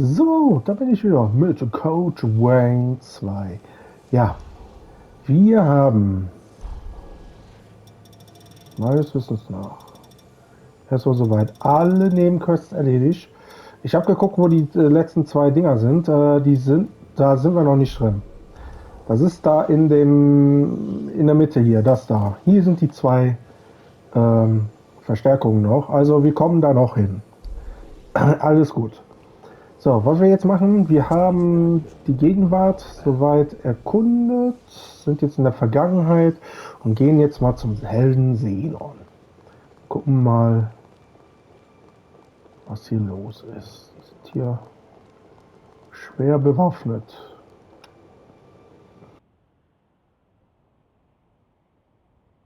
So, da bin ich wieder mit Code Wayne 2. Ja, wir haben meines Wissens nach erstmal soweit alle Nebenquests erledigt. Ich habe geguckt, wo die letzten zwei Dinger sind. Da sind wir noch nicht drin. Das ist da in der Mitte hier, das da. Hier sind die zwei Verstärkungen noch. Also wir kommen da noch hin. Alles gut. So, was wir jetzt machen, wir haben die Gegenwart soweit erkundet, sind jetzt in der Vergangenheit und gehen jetzt mal zum Helden Xenon. Gucken mal, was hier los ist. Wir sind hier schwer bewaffnet.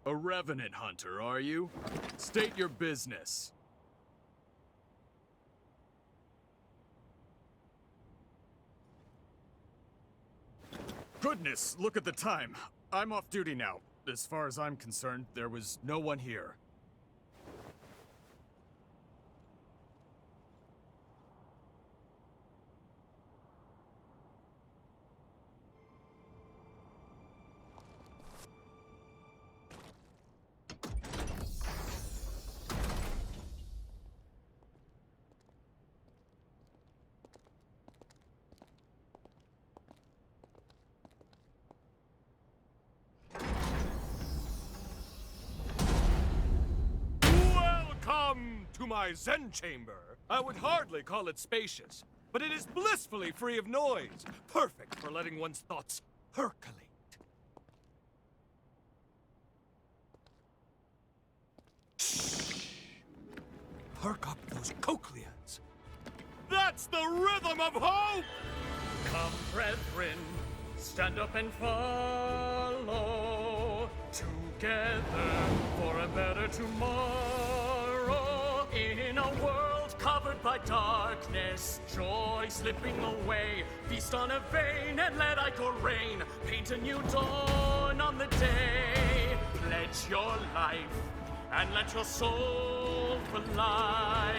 A revenant hunter, are you? State your business. Goodness, look at the time. I'm off duty now. As far as I'm concerned, there was no one here. Welcome to my Zen chamber. I would hardly call it spacious, but it is blissfully free of noise, perfect for letting one's thoughts percolate. Shh. Perk up those cochleas. That's the rhythm of hope! Come, brethren, stand up and follow together for a better tomorrow. In a world covered by darkness, joy slipping away. Feast on a vein and let ichor rain. Paint a new dawn on the day. Pledge your life and let your soul fly.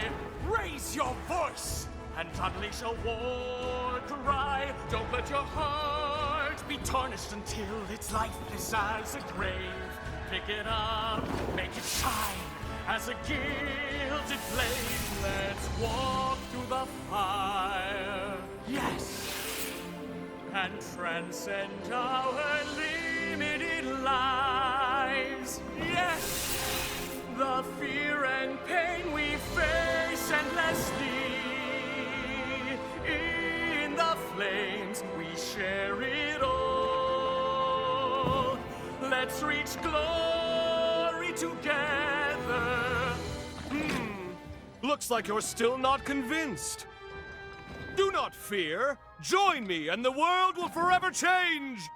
Raise your voice and unleash a war cry. Don't let your heart be tarnished until it's lifeless as a grave. Pick it up, make it shine as a gilded flame. Let's walk through the fire, yes, and transcend our limited lives, yes. The fear and pain we face endlessly, in the flames we share it all. Let's reach glory together. Looks like you're still not convinced. Do not fear. Join me and the world will forever change.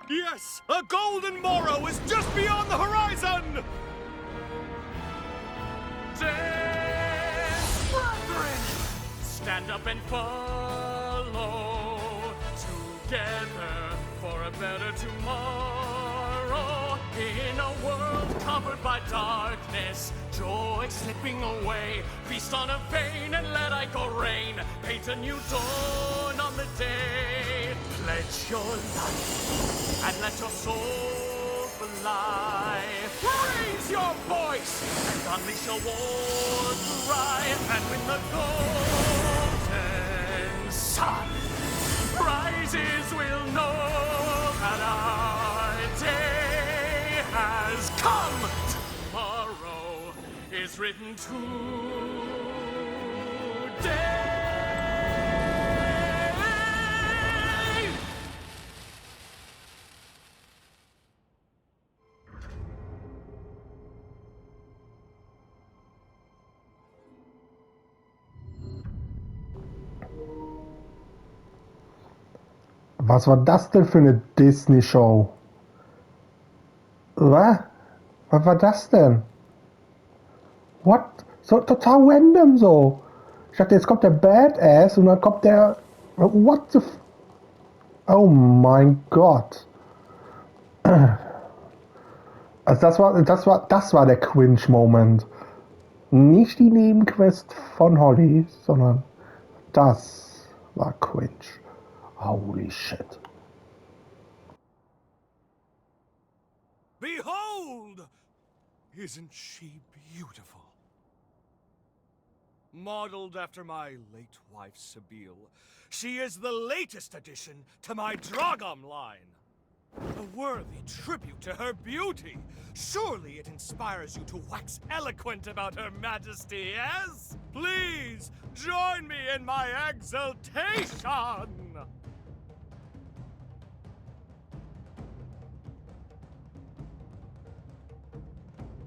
Yes, a golden morrow is just beyond the horizon. Dance, brethren! Stand up and follow together for a better tomorrow. In a world covered by darkness, joy slipping away. Feast on a vein and let ichor rain. Paint a new dawn on the day. Pledge your life and let your soul fly. Raise your voice and unleash a war cry. And when the golden sun rises, we'll know that our day has come. Tomorrow is written today. Was war das denn für eine Disney-Show? Was? Was war das denn? What? So total random so. Ich dachte, jetzt kommt der Badass und dann kommt der... What the... Oh mein Gott. Also das war der Cringe-Moment. Nicht die Nebenquest von Holly, sondern das. war cringe. Holy shit. Behold! Isn't she beautiful? Modeled after my late wife, Sabine, she is the latest addition to my Dragom line. A worthy tribute to her beauty. Surely it inspires you to wax eloquent about her majesty, yes? Please, join me in my exultation!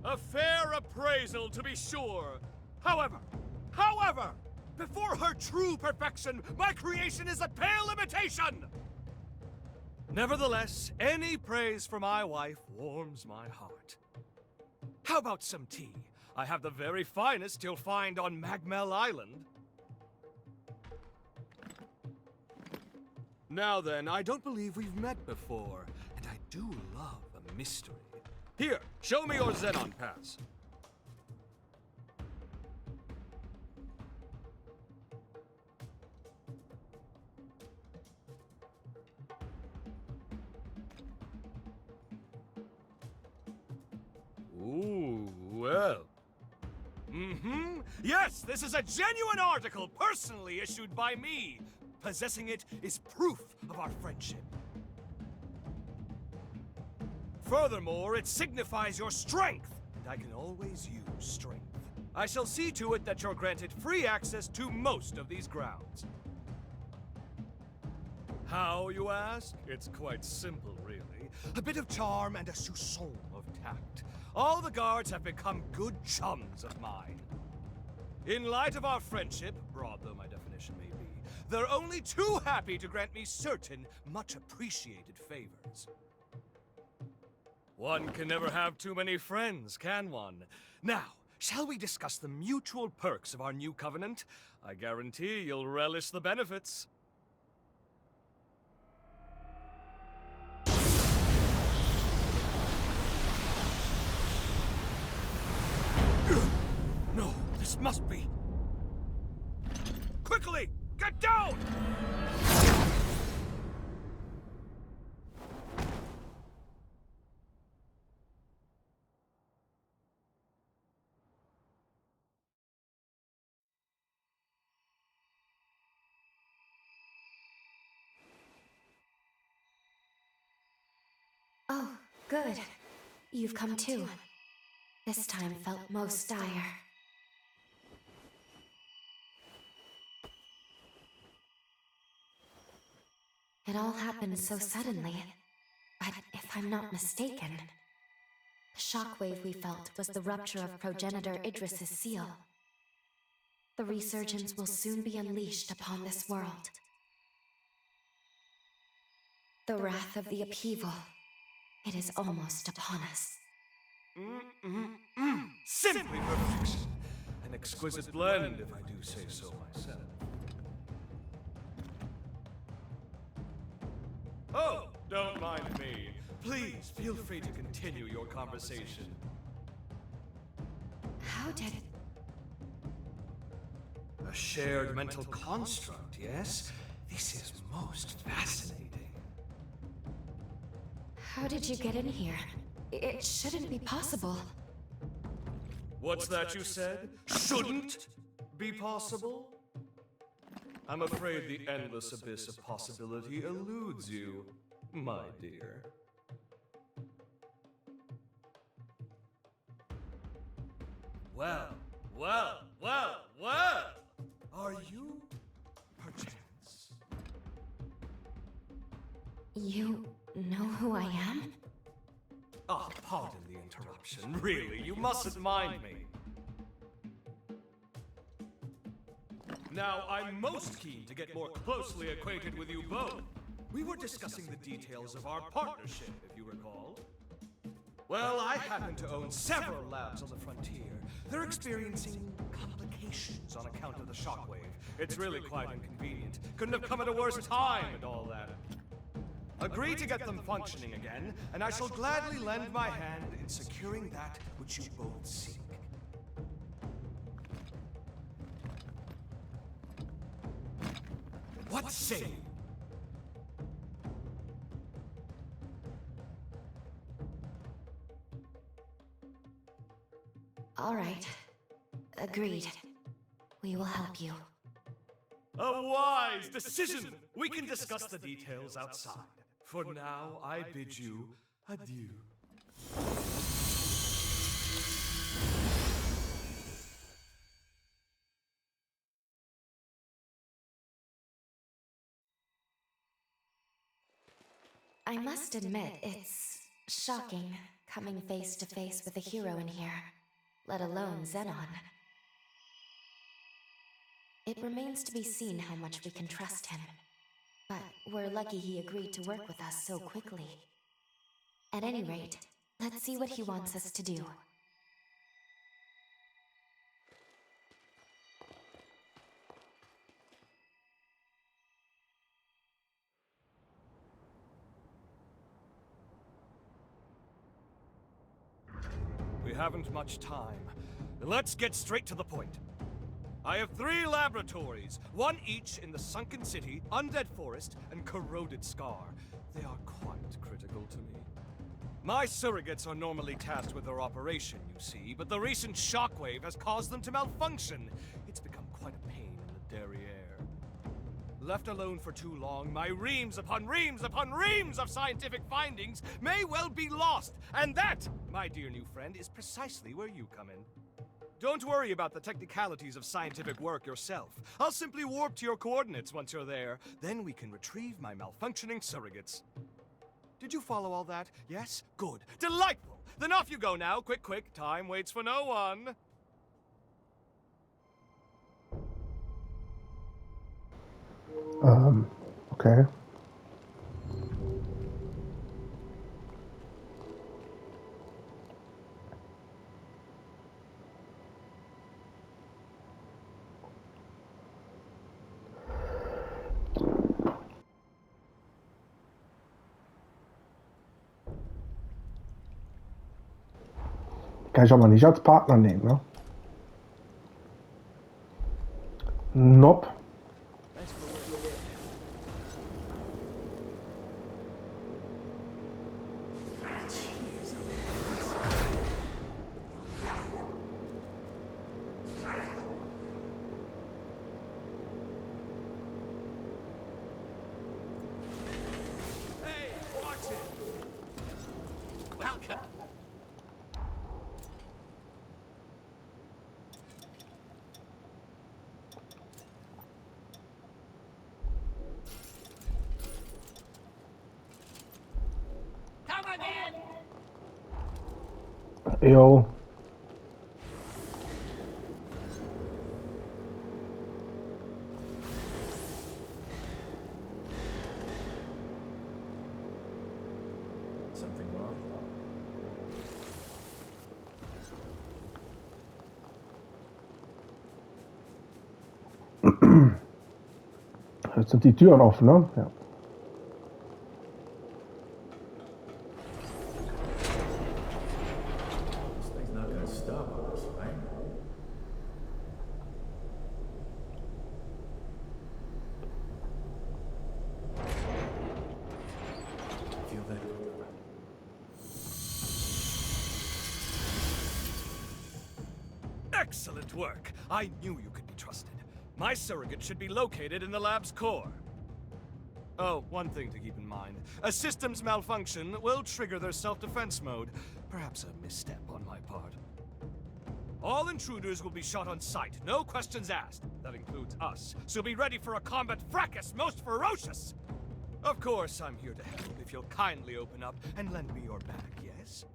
A fair appraisal, to be sure. However, before her true perfection, my creation is a pale imitation! Nevertheless, any praise for my wife warms my heart. How about some tea? I have the very finest you'll find on Magmel Island. Now then, I don't believe we've met before, and I do love a mystery. Here, show me your Xenon pass. Ooh, well. Yes, this is a genuine article personally issued by me. Possessing it is proof of our friendship. Furthermore, it signifies your strength, and I can always use strength. I shall see to it that you're granted free access to most of these grounds. How, you ask? It's quite simple, really. A bit of charm and a soupçon of tact. All the guards have become good chums of mine. In light of our friendship, broad though my definition may be, they're only too happy to grant me certain, much appreciated favors. One can never have too many friends, can one? Now, shall we discuss the mutual perks of our new covenant? I guarantee you'll relish the benefits. No, this must be... Quickly! Get down! Oh, good. You've come too. This time felt most dire. It all happened so suddenly. But if I'm not mistaken, the shockwave we felt was the rupture of progenitor Idris's seal. The resurgence will soon be unleashed upon this world. The wrath of the upheaval. It is almost upon us. Simply perfection. An exquisite blend, if I do say so myself. Oh, don't mind me. Please, feel free to continue your conversation. How did... A shared mental construct, yes? This is most fascinating. How did you get in here? It shouldn't be possible. What's that you said? Shouldn't be possible? I'm afraid the endless abyss of possibility eludes you, my dear. Well. Are you, perchance? You know who I am? Oh, pardon the interruption. Really, you mustn't mind me. Now, I'm most keen to get more closely acquainted with you both. We were discussing the details of our partnership, if you recall. Well, I happen to own several labs on the frontier. They're experiencing complications on account of the shockwave. It's really quite inconvenient. Couldn't have come at a worse time and all that. Agree to get them functioning again, and I shall gladly lend my hand in securing that which you both seek. What say you? All right. Agreed. We will help you. A wise decision! We can discuss the details outside. For now, I bid you adieu. I must admit, it's shocking coming face to face with a hero in here, let alone Xenon. It remains to be seen how much we can trust him. But we're lucky he agreed to work with us so quickly. At any rate, let's see what he wants us to do. We haven't much time. Let's get straight to the point. I have 3 laboratories, one each in the Sunken City, Undead Forest, and Corroded Scar. They are quite critical to me. My surrogates are normally tasked with their operation, you see, but the recent shockwave has caused them to malfunction. It's become quite a pain in the derriere. Left alone for too long, my reams upon reams upon reams of scientific findings may well be lost. And that, my dear new friend, is precisely where you come in. Don't worry about the technicalities of scientific work yourself. I'll simply warp to your coordinates once you're there. Then we can retrieve my malfunctioning surrogates. Did you follow all that? Yes? Good. Delightful! Then off you go now. Quick, quick. Time waits for no one. Okay. Kann ich aber nicht als Partner nehmen, ne? Nope. Hey, watch it! Welcome! Jo. Something wrong? Jetzt sind die Türen offen, ne? Ja. This thing's not gonna stop us, right? Feel that? Excellent work! I knew you could be trusted. My surrogate should be located in the lab's core. Oh, one thing to keep in mind. A system's malfunction will trigger their self-defense mode. Perhaps a misstep on my part. All intruders will be shot on sight, no questions asked. That includes us. So be ready for a combat fracas most ferocious! Of course, I'm here to help if you'll kindly open up and lend me your back, yes?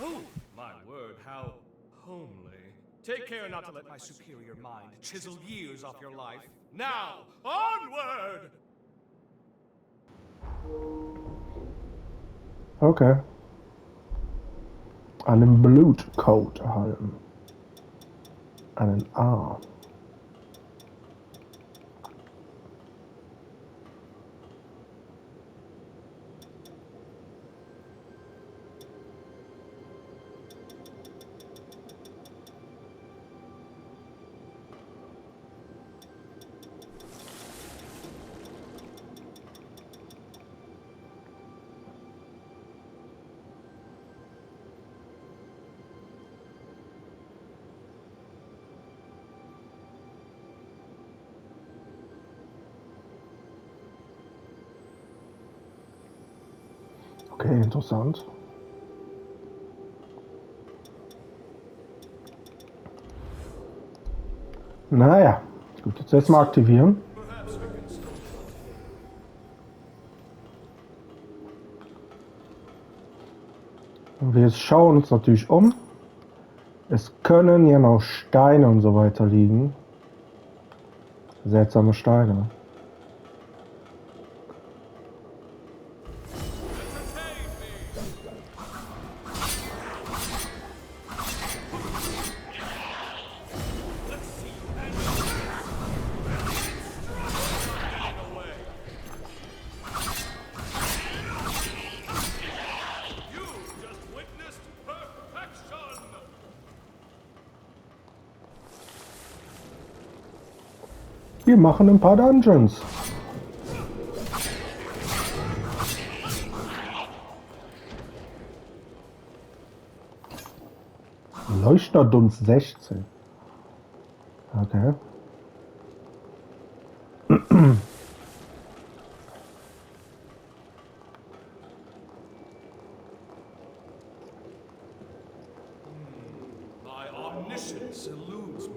Oh, my word, how homely. Take care not to let my superior mind chisel years off your life. Now, onward! Okay. Einen Blutcode erhalten. Einen Arm. Okay, interessant. Naja, gut, jetzt erstmal aktivieren. Und wir schauen uns natürlich um. Es können ja noch Steine und so weiter liegen. Seltsame Steine. Wir machen ein paar Dungeons. Leuchterdunst 16. Okay. My omniscience eludes me.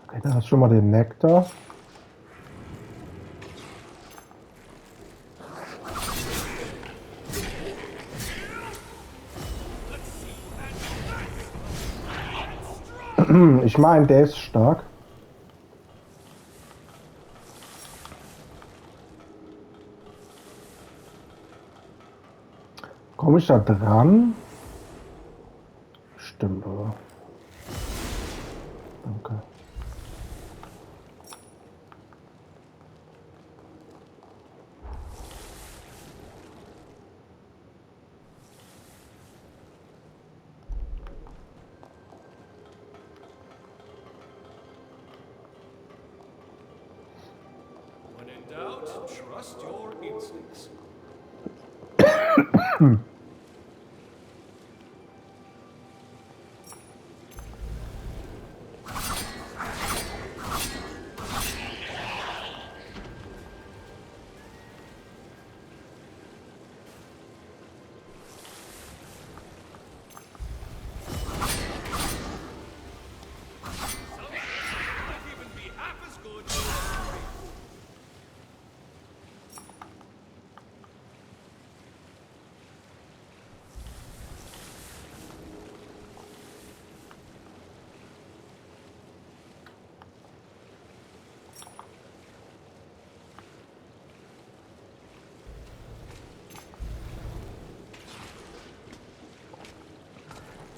Okay, da ist schon mal den Nektar. Ich meine, der ist stark. Komme ich da dran? Stimmt, aber. Danke. When in doubt, trust your instincts.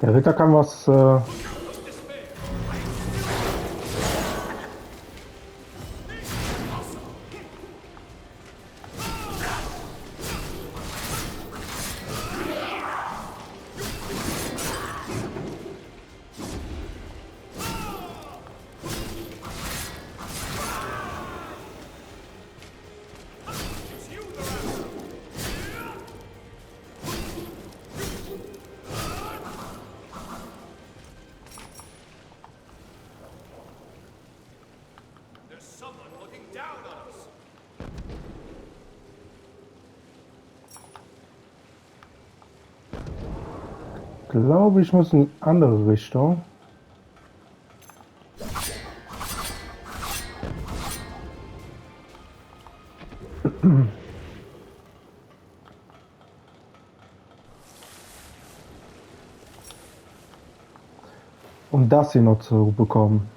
Der Ritter kann was. There's someone looking down on us. Glaube ich muss in die andere Richtung. Um das hier noch zu bekommen.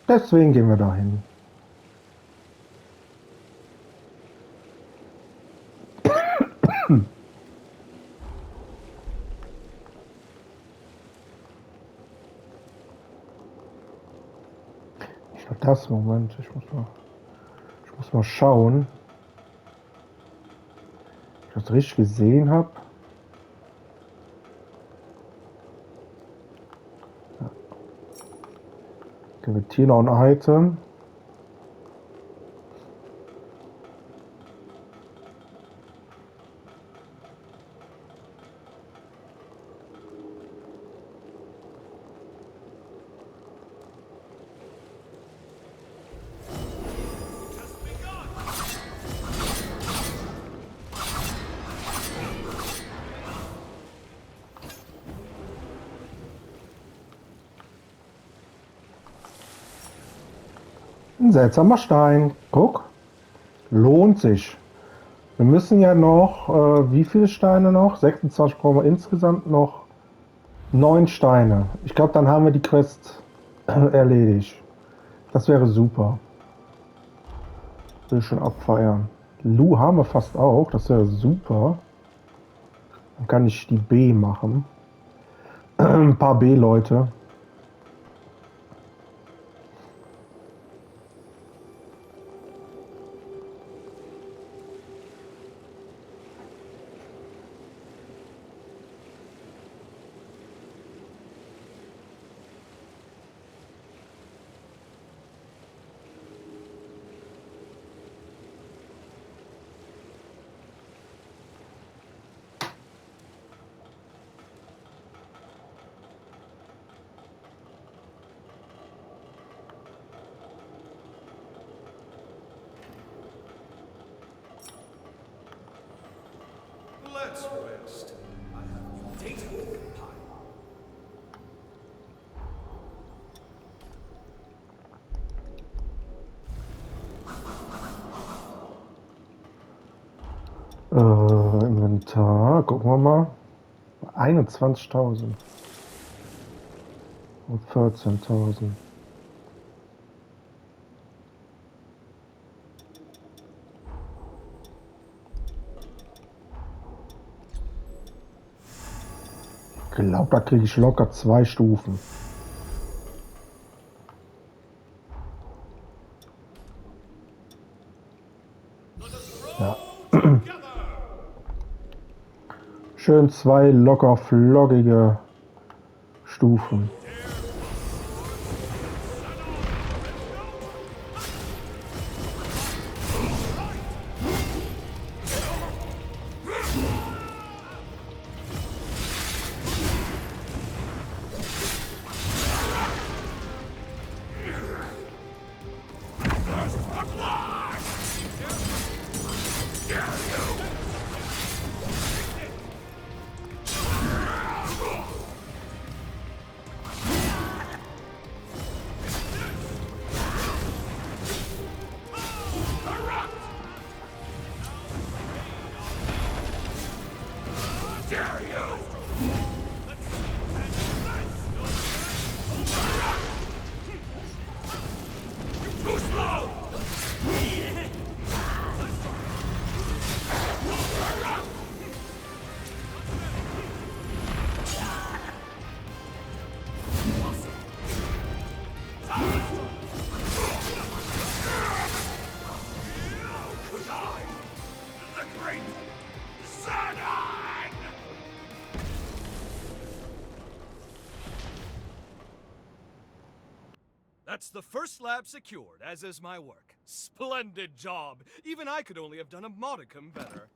Deswegen gehen wir dahin. Das, Moment, ich muss mal schauen, ob ich das richtig gesehen habe. Okay, wird hier noch ein Item. Ein seltsamer Stein. Guck, lohnt sich. Wir müssen ja noch, wie viele Steine noch? 26 brauchen wir insgesamt noch 9 Steine. Ich glaube, dann haben wir die Quest erledigt. Das wäre super. Will schon abfeiern. Lu haben wir fast auch. Das wäre super. Dann kann ich die B machen. Ein paar B-Leute. Let's rest. I have new data to compile. Inventar, gucken wir mal. 21.000 und 14.000. Ich glaube, da kriege ich locker 2 Stufen. Ja. Schön 2 locker flockige Stufen. That's the first lab secured, as is my work. Splendid job! Even I could only have done a modicum better.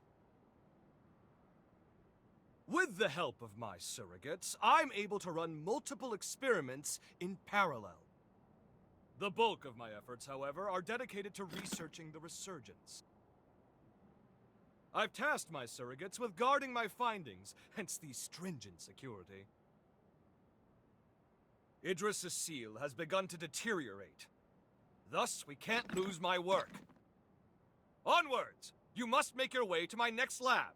With the help of my surrogates, I'm able to run multiple experiments in parallel. The bulk of my efforts, however, are dedicated to researching the resurgence. I've tasked my surrogates with guarding my findings, hence the stringent security. Idris' seal has begun to deteriorate. Thus, we can't lose my work. Onwards! You must make your way to my next lab.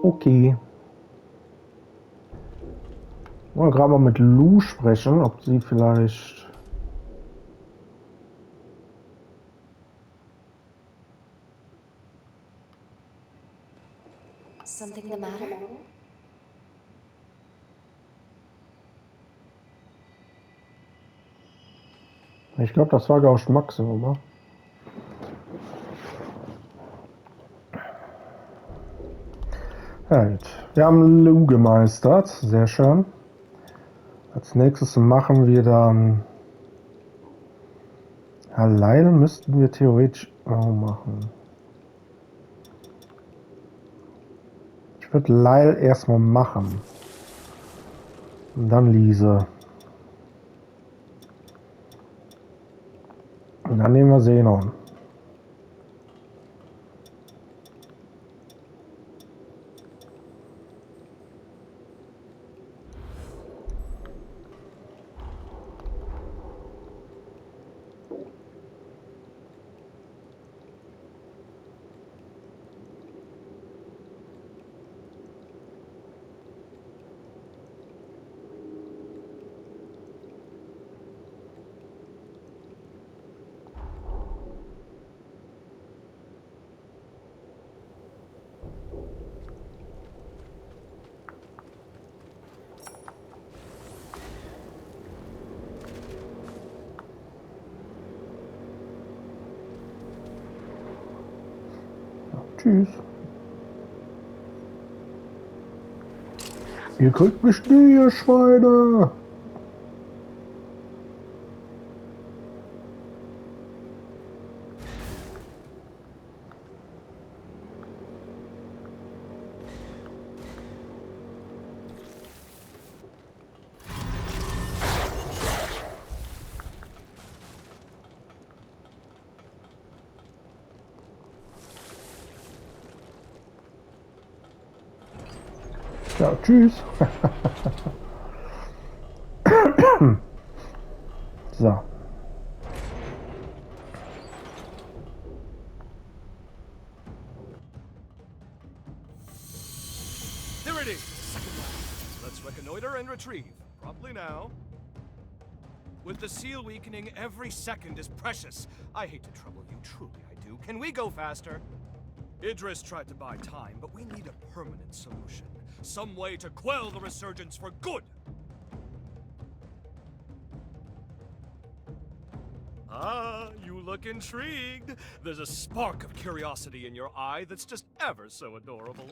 Okay. Wollen wir gerade mal mit Lu sprechen, ob sie vielleicht Something the matter? Ich glaube, das war Geschmackssache, oder? Ja, gut. Wir haben Lou gemeistert. Sehr schön. Als nächstes machen wir dann... Ja, Lyle müssten wir theoretisch auch machen. Ich würde Lyle erstmal machen. Und dann Lise. Und dann nehmen wir Xenon. Tschüss. Ihr kriegt mich nie, ihr Schweine. Ja, tschüss. So. There it is, second round. Let's reconnoiter and retrieve. Promptly now. With the seal weakening, every second is precious. I hate to trouble you, truly I do. Can we go faster? Idris tried to buy time, but we need a permanent solution. Some way to quell the resurgence for good. Ah, you look intrigued. There's a spark of curiosity in your eye that's just ever so adorable.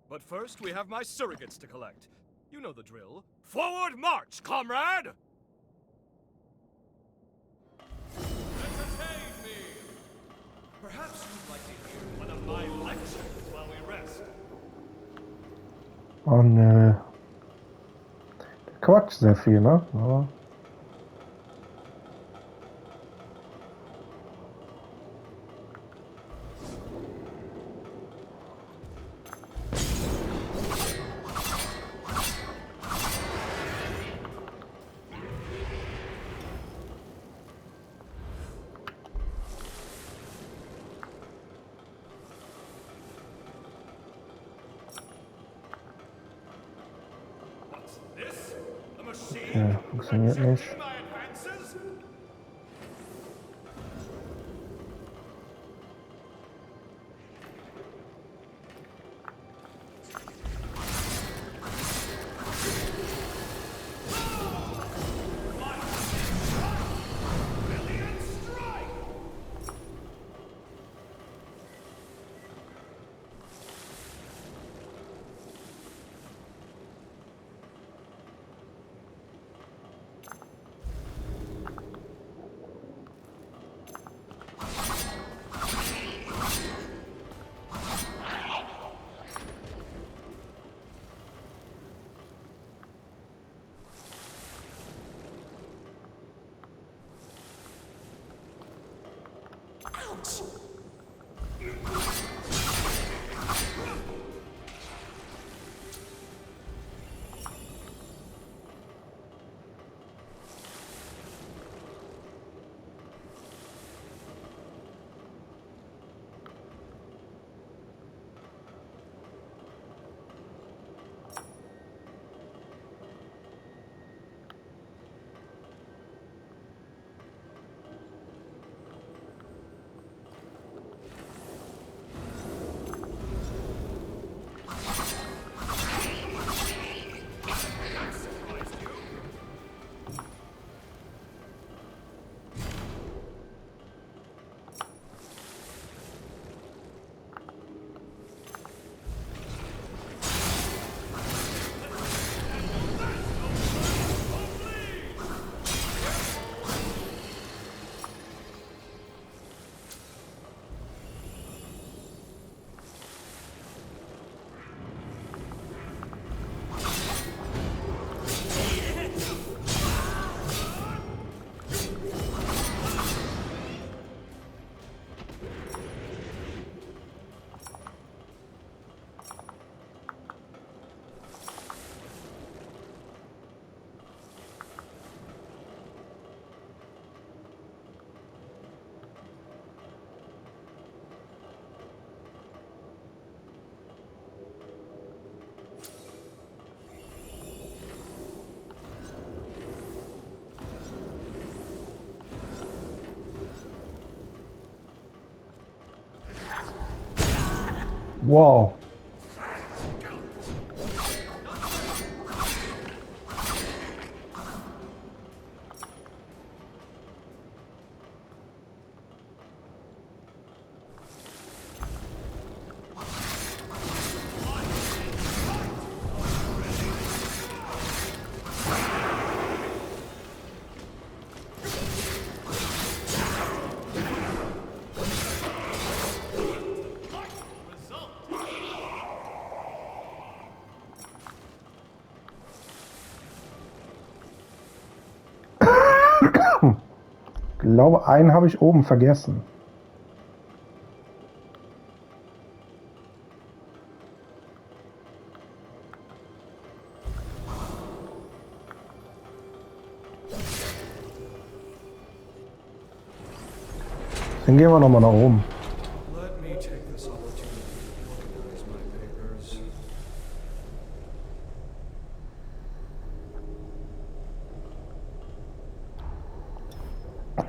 But first, we have my surrogates to collect. You know the drill. Forward march, comrade! Entertain me! Perhaps you'd like to hear one of my lectures while we rest. Oh nö. Quatsch sehr viel, ne? Aber What's this? A machine? ja, funktioniert nicht. Rejecting my advances? Brilliant strike! Wow. Ich glaube, einen habe ich oben vergessen. Dann gehen wir nochmal nach oben. Let me take this opportunity to organize my papers.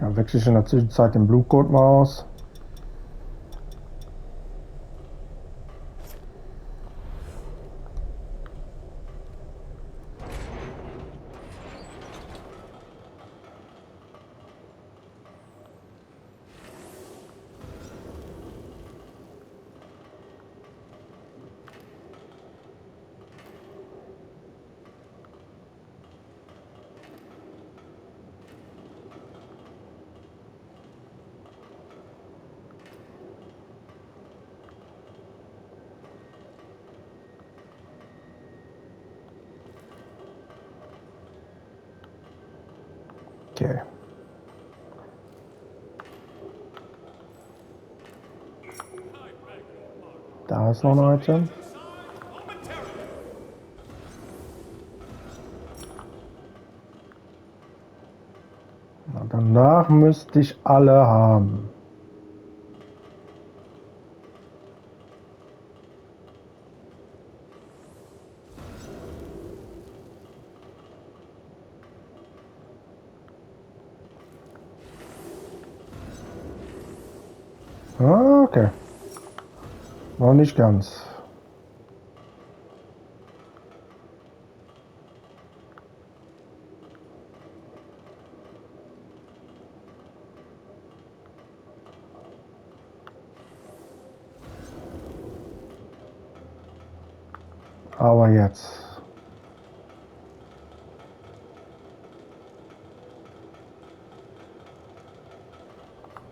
Dann wechsle ich in der Zwischenzeit den Blutcode mal aus. Okay. Da ist noch ein Item. Na, danach müsste ich alle haben. Ah, okay. Noch nicht ganz. Aber jetzt.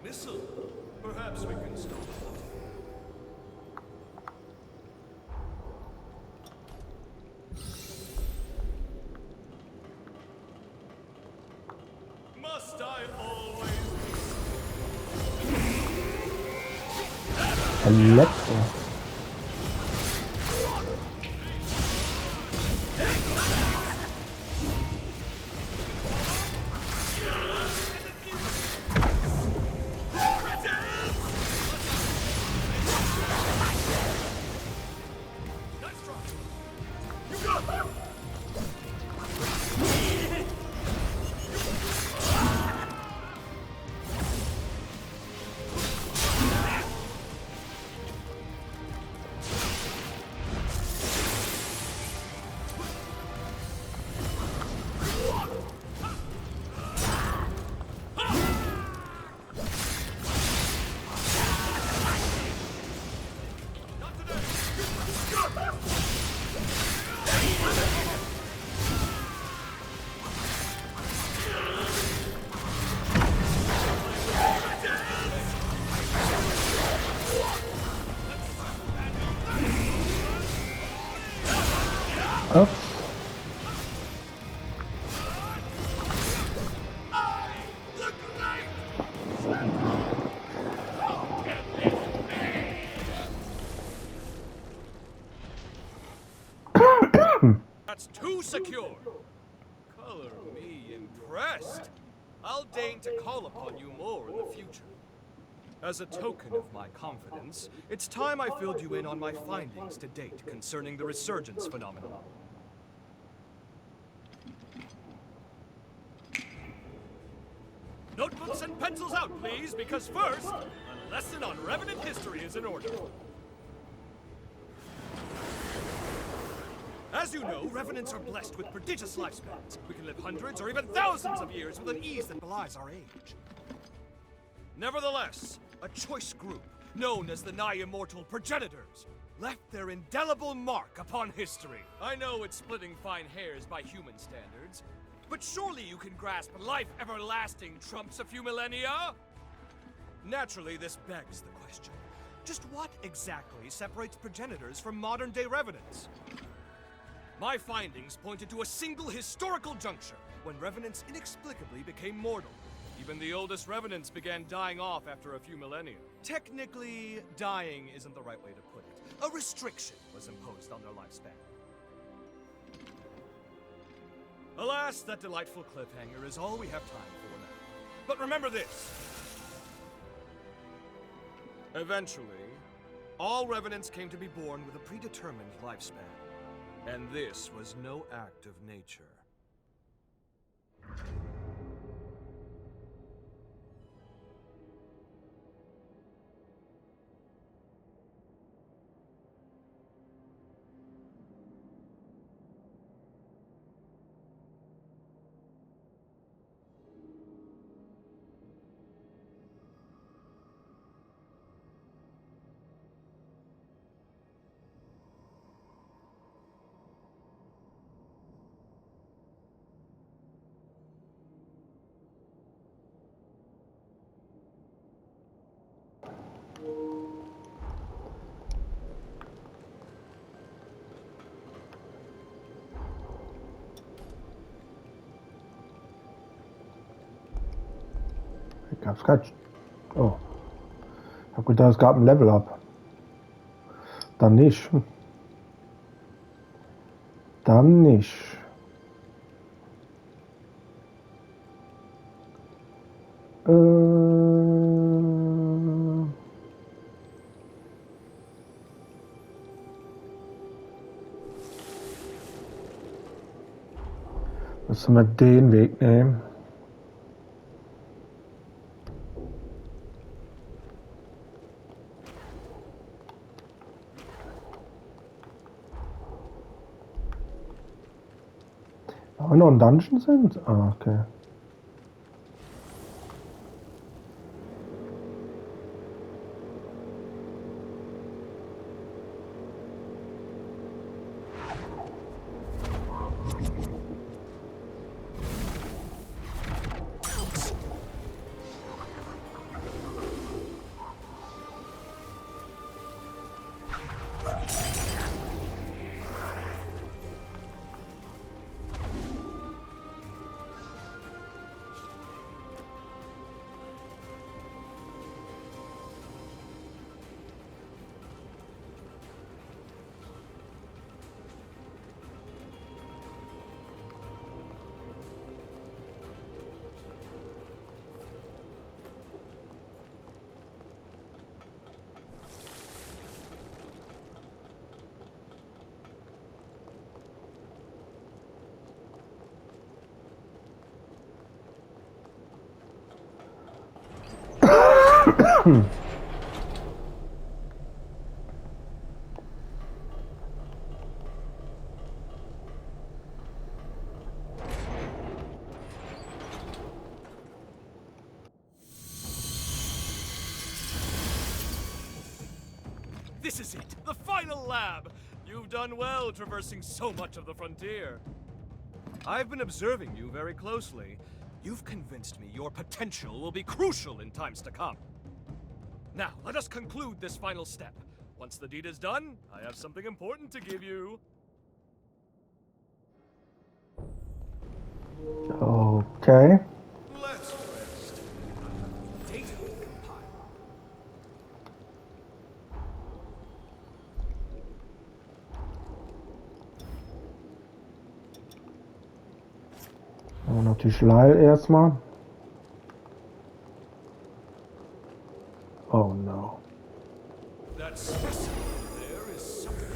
Missile. Perhaps we can stop. Must I always Elektro. Ups. That's too secure. Color me impressed. I'll deign to call upon you more in the future. As a token of my confidence, it's time I filled you in on my findings to date concerning the resurgence phenomenon. Notebooks and pencils out, please, because first, a lesson on Revenant history is in order. As you know, revenants are blessed with prodigious lifespans. We can live hundreds or even thousands of years with an ease that belies our age. Nevertheless, a choice group, known as the nigh-immortal progenitors, left their indelible mark upon history. I know it's splitting fine hairs by human standards, but surely you can grasp life everlasting trumps a few millennia? Naturally, this begs the question. Just what exactly separates progenitors from modern-day revenants? My findings pointed to a single historical juncture when revenants inexplicably became mortal. Even the oldest revenants began dying off after a few millennia. Technically, dying isn't the right way to put it. A restriction was imposed on their lifespan. Alas, that delightful cliffhanger is all we have time for now. But remember this. Eventually, all revenants came to be born with a predetermined lifespan. And this was no act of nature. Gab's kein... Oh. Ich hab gedacht, es gab ein Level-Up. Dann nicht. Dann nicht. Müssen wir den Weg nehmen. Ob wir noch ein Dungeon sind? Ah, okay. This is it, the final lab! You've done well traversing so much of the frontier. I've been observing you very closely. You've convinced me your potential will be crucial in times to come. Now, let us conclude this final step. Once the deed is done, I have something important to give you. Okay. Let's rest. Data compile. Aber natürlich Lyle erstmal. Oh no. That specimen there is something.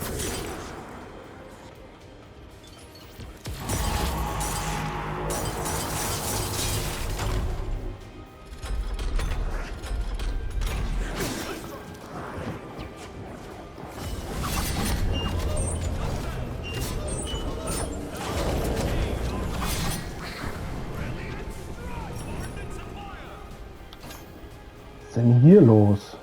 ist denn hier los?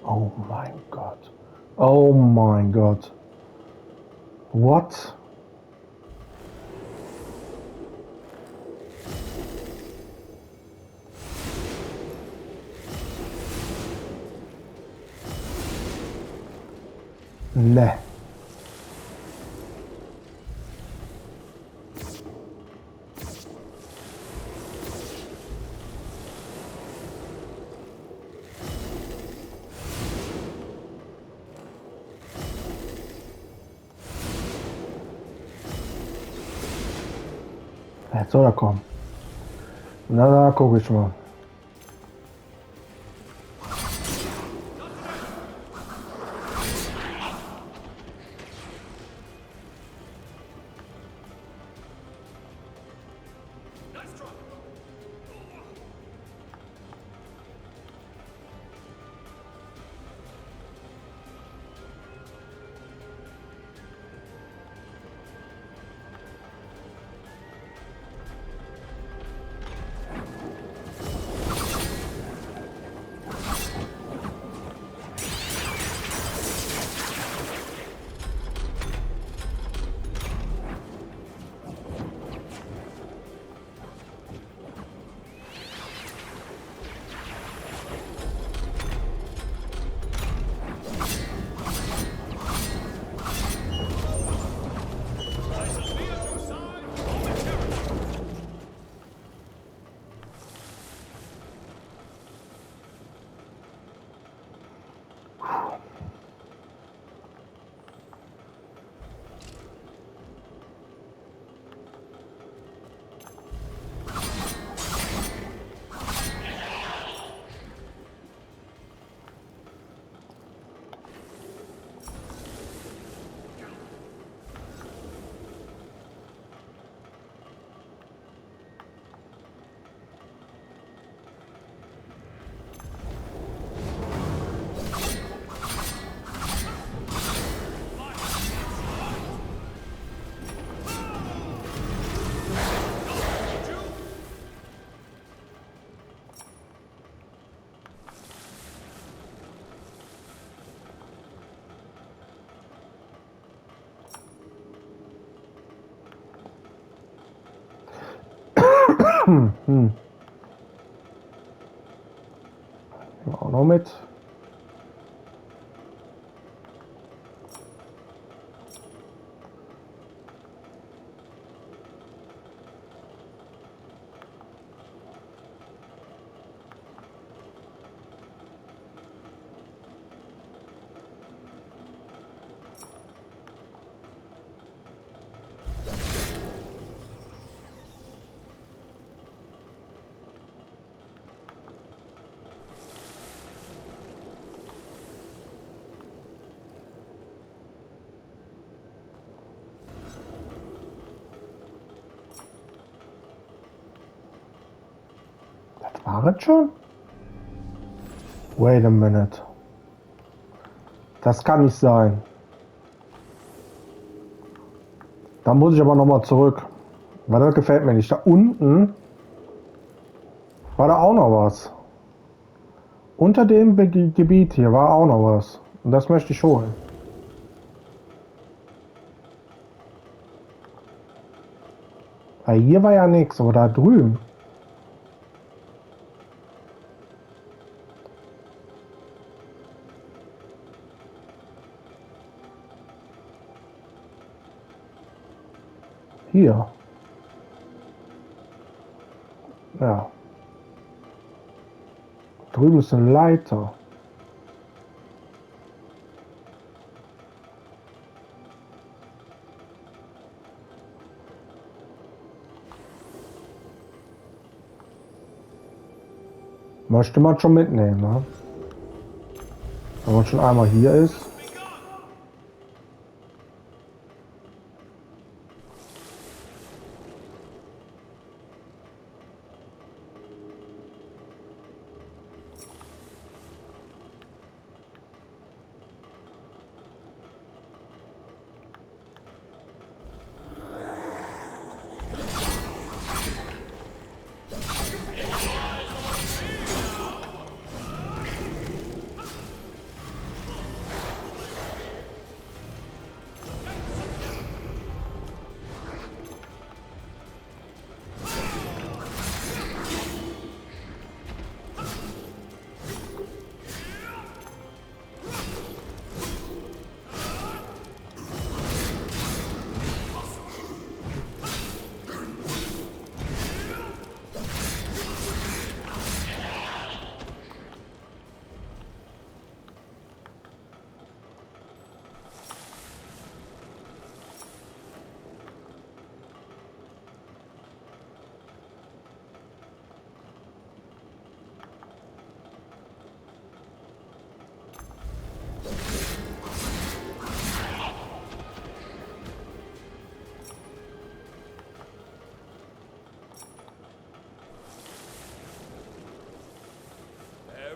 Oh mein Gott. Oh mein Gott. What? Ne. Jetzt soll er kommen. Na, da gucke ich mal. Auch noch mit. War es schon? Wait a minute. Das kann nicht sein. Da muss ich aber noch mal zurück. Weil das gefällt mir nicht. Da unten war da auch noch was. Unter dem Gebiet hier war auch noch was. Und das möchte ich holen. Weil hier war ja nichts, aber da drüben. Hier. Ja. Drüben ist eine Leiter. Möchte man schon mitnehmen, ne? Wenn man schon einmal hier ist.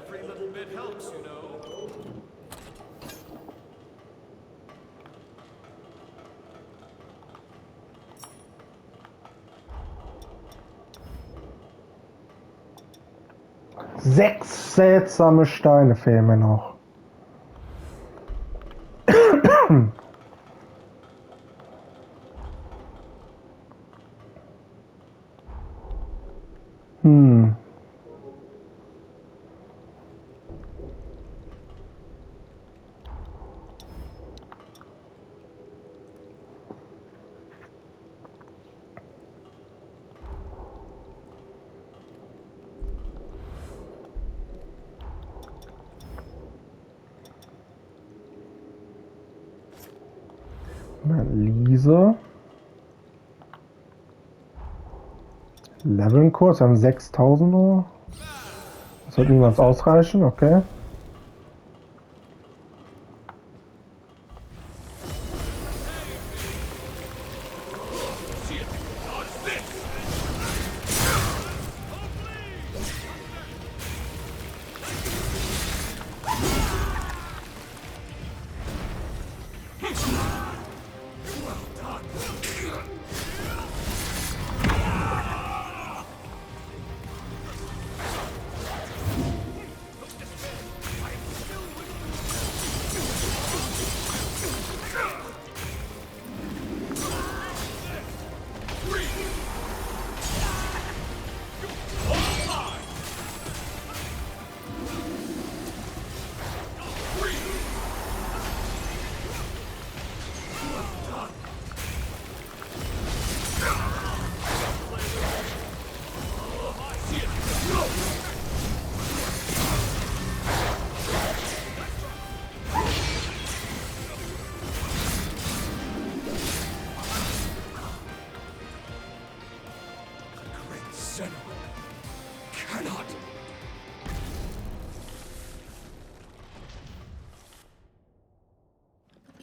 Every little bit helps, you know. Sechs seltsame Steine fehlen mir noch. Hm. Lise. Levelkurs, wir haben 6000 Euro. Das wird niemals ausreichen, okay.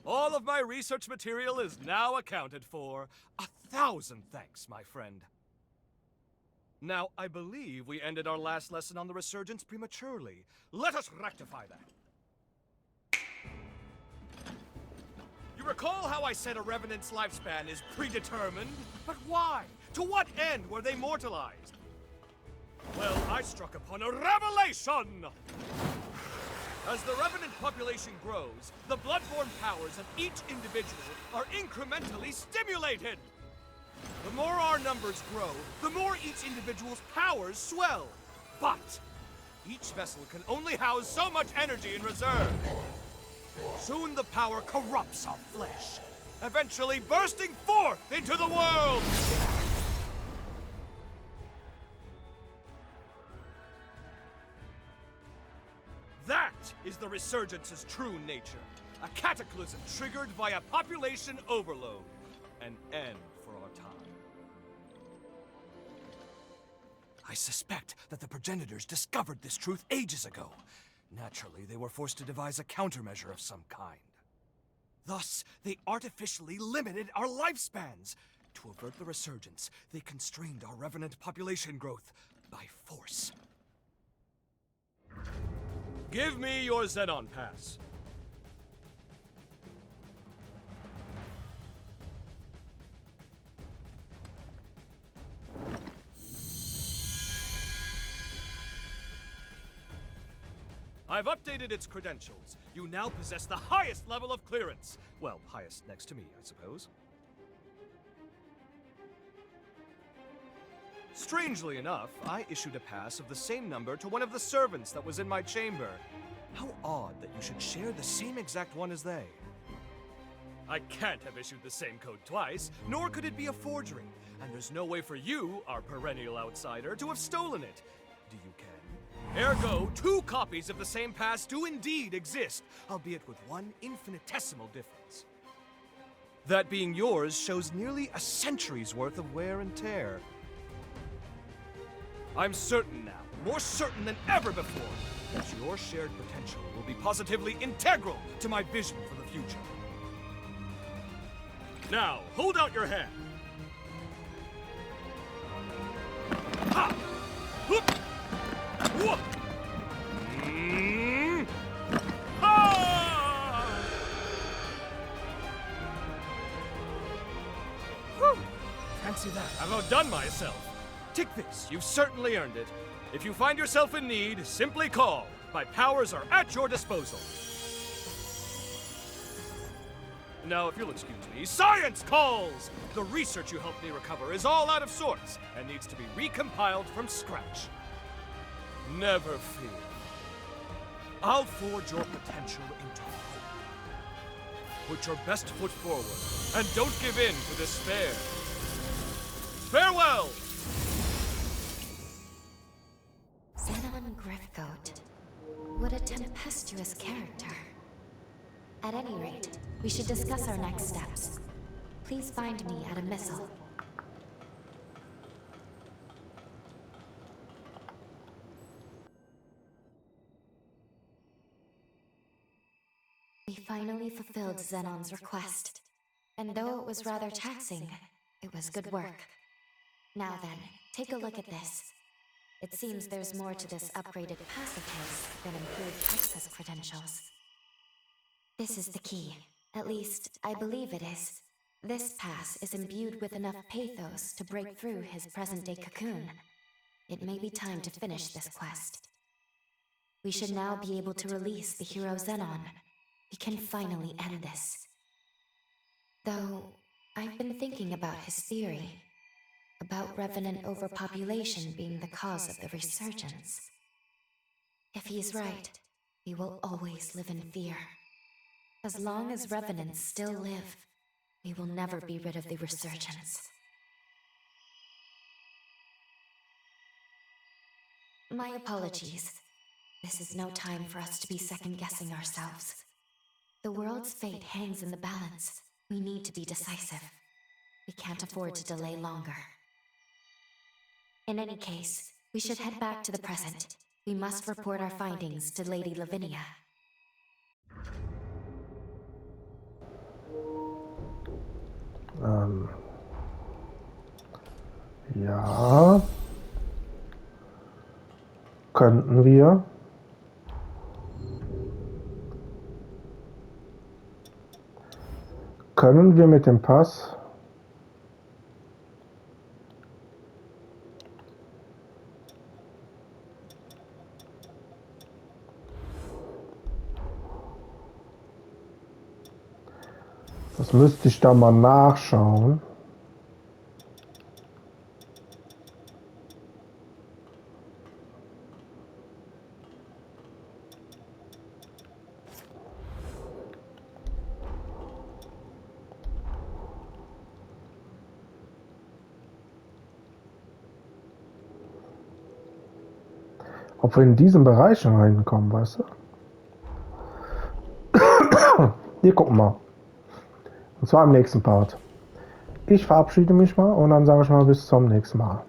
All of my research material is now accounted for. 1,000 thanks, my friend. Now, I believe we ended our last lesson on the resurgence prematurely. Let us rectify that. You recall how I said a revenant's lifespan is predetermined? But why? To what end were they mortalized? Well, I struck upon a revelation! As the Revenant population grows, the bloodborne powers of each individual are incrementally stimulated. The more our numbers grow, the more each individual's powers swell. But each vessel can only house so much energy in reserve. Soon the power corrupts our flesh, eventually bursting forth into the world! That is the Resurgence's true nature. A cataclysm triggered by a population overload. An end for our time. I suspect that the progenitors discovered this truth ages ago. Naturally, they were forced to devise a countermeasure of some kind. Thus, they artificially limited our lifespans. To avert the resurgence, they constrained our revenant population growth by force. Give me your Xenon pass. I've updated its credentials. You now possess the highest level of clearance. Well, highest next to me, I suppose. Strangely enough, I issued a pass of the same number to one of the servants that was in my chamber. How odd that you should share the same exact one as they. I can't have issued the same code twice, nor could it be a forgery. And there's no way for you, our perennial outsider, to have stolen it. Do you care? Ergo, 2 copies of the same pass do indeed exist, albeit with one infinitesimal difference. That being yours shows nearly a century's worth of wear and tear. I'm certain now, more certain than ever before, that your shared potential will be positively integral to my vision for the future. Now, hold out your hand. Ha! Whoop! Whoop! Ah! Whew! Fancy that. I've outdone myself. Take this. You've certainly earned it. If you find yourself in need, simply call. My powers are at your disposal. Now, if you'll excuse me, science calls! The research you helped me recover is all out of sorts and needs to be recompiled from scratch. Never fear. I'll forge your potential into hope. Put your best foot forward, and don't give in to despair. Farewell! Xenon Griffgoat. What a tempestuous character. At any rate, we should discuss our next steps. Please find me at a missile. We finally fulfilled Xenon's request. And though it was rather taxing, it was good work. Now then, take a look at this. It seems there's more to this upgraded pass of his than improved access credentials. This is the key. At least, I believe it is. This pass is imbued with enough pathos to break through his present-day cocoon. It may be time to finish this quest. We should now be able to release the hero Xenon. We can finally end this. Though, I've been thinking about his theory. About revenant overpopulation being the cause of the resurgence. If he's right, we will always live in fear. As long as revenants still live, we will never be rid of the resurgence. My apologies. This is no time for us to be second-guessing ourselves. The world's fate hangs in the balance. We need to be decisive. We can't afford to delay longer. In any case, we should head back to the present. We must report our findings to Lady Lavinia. Ja. Könnten wir. Können wir mit dem Pass das müsste ich da mal nachschauen. Ob wir in diesen Bereich reinkommen, weißt du? Hier gucken wir. Und zwar im nächsten Part. Ich verabschiede mich mal und dann sage ich mal bis zum nächsten Mal.